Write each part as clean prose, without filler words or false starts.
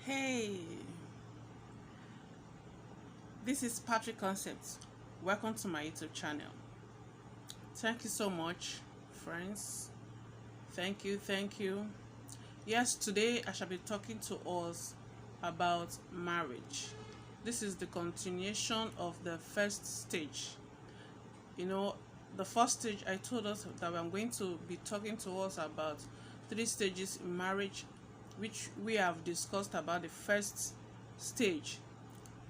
Hey, this is Patrick Concepts. Welcome to my YouTube channel. Thank you so much, friends. Thank you. Yes, today I shall be talking to us about marriage. This is the continuation of the first stage. The first stage I told us that I'm going to be talking to us about 3 stages in marriage, which we have discussed about the first stage.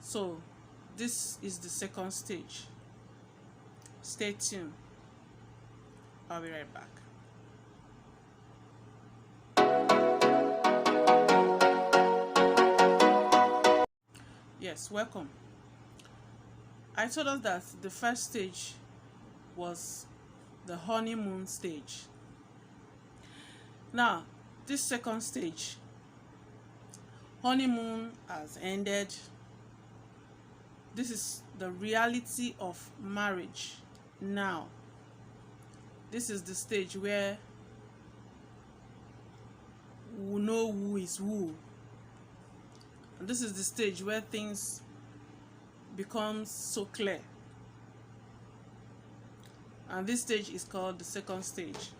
So this is the second stage. Stay tuned. I'll be right back. Yes, welcome. I told us that the first stage was the honeymoon stage. Now, this second stage, honeymoon has ended. This is the reality of marriage now. This is the stage where we know who is who. And this is the stage where things become so clear. And this stage is called the second stage.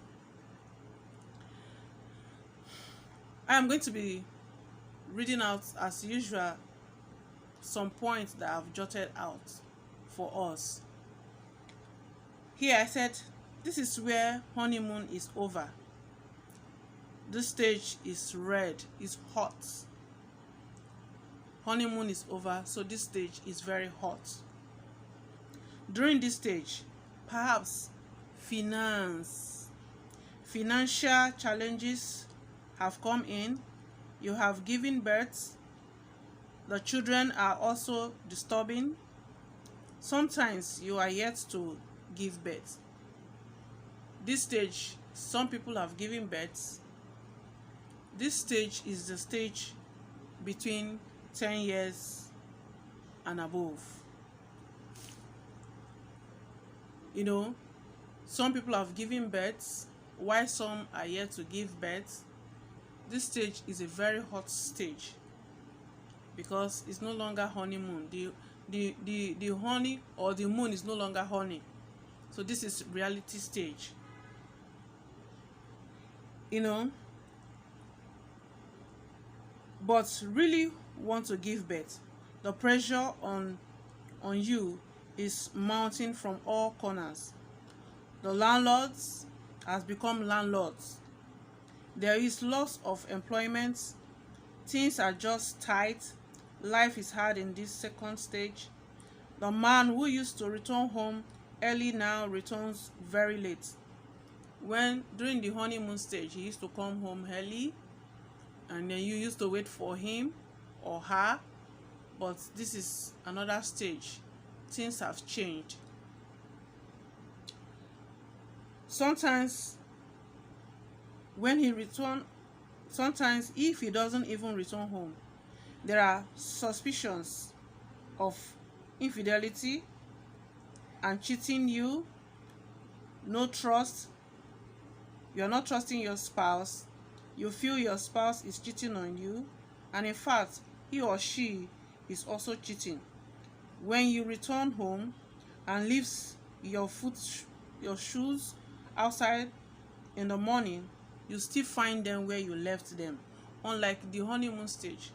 I am going to be reading out, as usual, some points that I've jotted out for us. Here I said, this is where honeymoon is over. This stage is red, is hot. Honeymoon is over, so this stage is very hot. During this stage, perhaps financial challenges have come in. You have given birth. The children are also disturbing. Sometimes you are yet to give birth. This stage, some people have given birth. This stage is the stage between 10 years and above. Some people have given birth, while some are yet to give birth. This stage is a very hot stage because it's no longer honeymoon. The honey or the moon is no longer honey. So this is reality stage. But really want to give birth. The pressure on you is mounting from all corners. The landlords has become landlords. There is loss of employment. Things are just tight. Life is hard in this second stage. The man who used to return home early now returns very late. When during the honeymoon stage, he used to come home early, and then you used to wait for him or her. But this is another stage. Things have changed. Sometimes when he returns, sometimes if he doesn't even return home, there are suspicions of infidelity and cheating you. No trust. You are not trusting your spouse. You feel your spouse is cheating on you, and in fact he or she is also cheating. When you return home and leaves your shoes outside in the morning, you still find them where you left them. Unlike the honeymoon stage,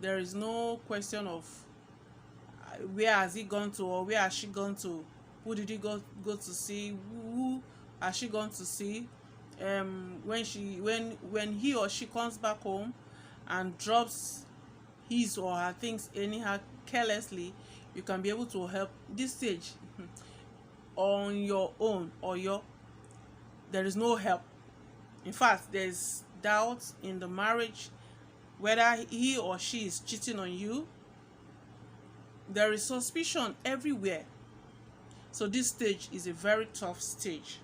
there is no question of where has he gone to or where has she gone to, who did he go to see, who has she gone to see. When he or she comes back home and drops his or her things anyhow carelessly, you can be able to help. This stage on your own, there is no help. In fact, there is doubt in the marriage whether he or she is cheating on you. There is suspicion everywhere. So this stage is a very tough stage.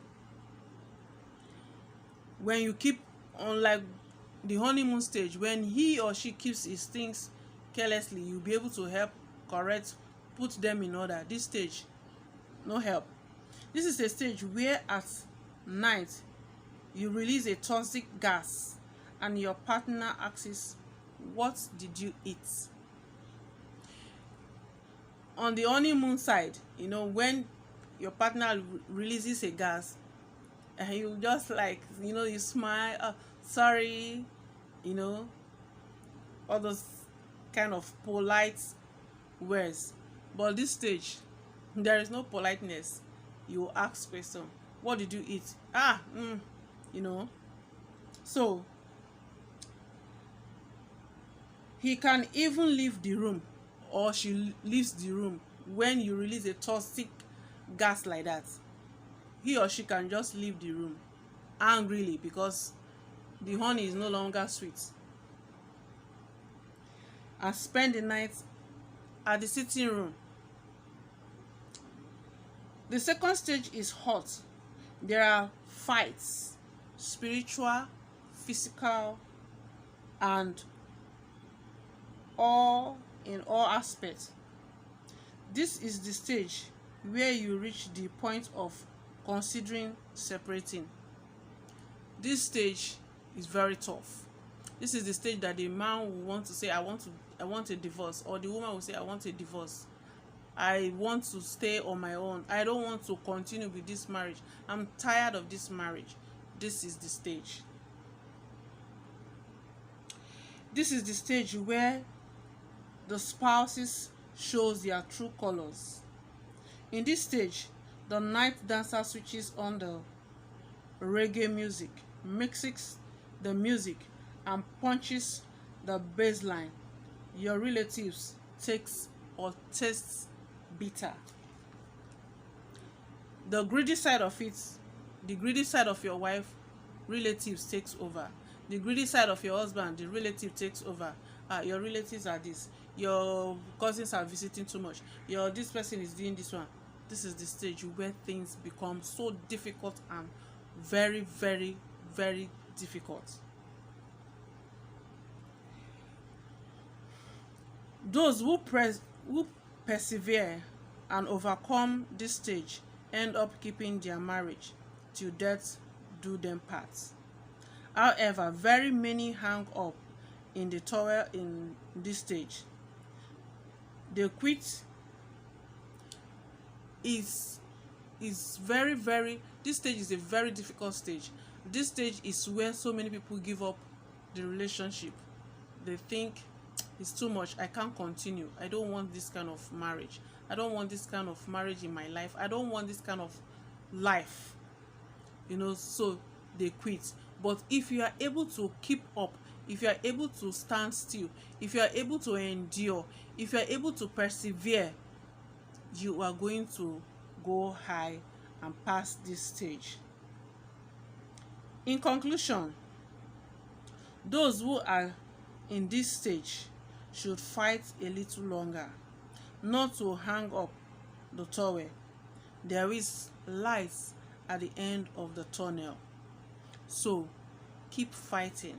When you keep on, like the honeymoon stage, when he or she keeps his things carelessly, you'll be able to help, correct, put them in order. This stage, no help. This is a stage where at night you release a toxic gas and your partner asks, What did you eat? On the honeymoon side, when your partner releases a gas, and you just like, you smile, sorry, you know all those kind of polite words. But this stage, there is no politeness. You ask question, what did you eat? You know so he can even leave the room, or she leaves the room when you release a toxic gas like that. He or she can just leave the room angrily because the honey is no longer sweet, and spend the night at the sitting room. The second stage is hot. There are fights, spiritual, physical, and all in all aspects. This is the stage where you reach the point of considering separating. This stage is very tough. This is the stage that the man will want to say, I want a divorce, or the woman will say, I want a divorce. I want to stay on my own. I don't want to continue with this marriage. I'm tired of this marriage. This is the stage. This is the stage where the spouses shows their true colors. In this stage, the night dancer switches on the reggae music, mixes the music, and punches the bass line. Your relatives takes or tastes bitter. The greedy side of it, the greedy side of your wife, relatives takes over. The greedy side of your husband, the relative takes over. Your relatives are this. Your cousins are visiting too much. This person is doing this one. This is the stage where things become so difficult and very, very, very difficult. Those who persevere and overcome this stage end up keeping their marriage till death do them part. However, very many hang up in the tower in this stage. They quit. Is very, very, this stage is a very difficult stage. This stage is where so many people give up the relationship. They think it's too much, I can't continue, I don't want this kind of marriage, I don't want this kind of marriage in my life, I don't want this kind of life, so they quit. But if you are able to keep up, if you are able to stand still, if you are able to endure, if you are able to persevere, you are going to go high and pass this stage. In conclusion, those who are in this stage should fight a little longer, not to hang up the towel. There is light at the end of the tunnel. So keep fighting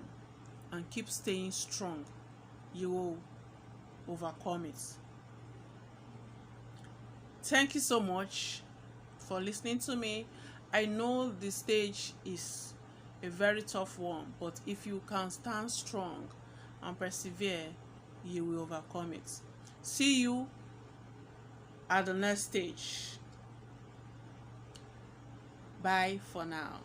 and keep staying strong. You will overcome it. Thank you so much for listening to me. I know the stage is a very tough one, but if you can stand strong and persevere, you will overcome it. See you at the next stage. Bye for now.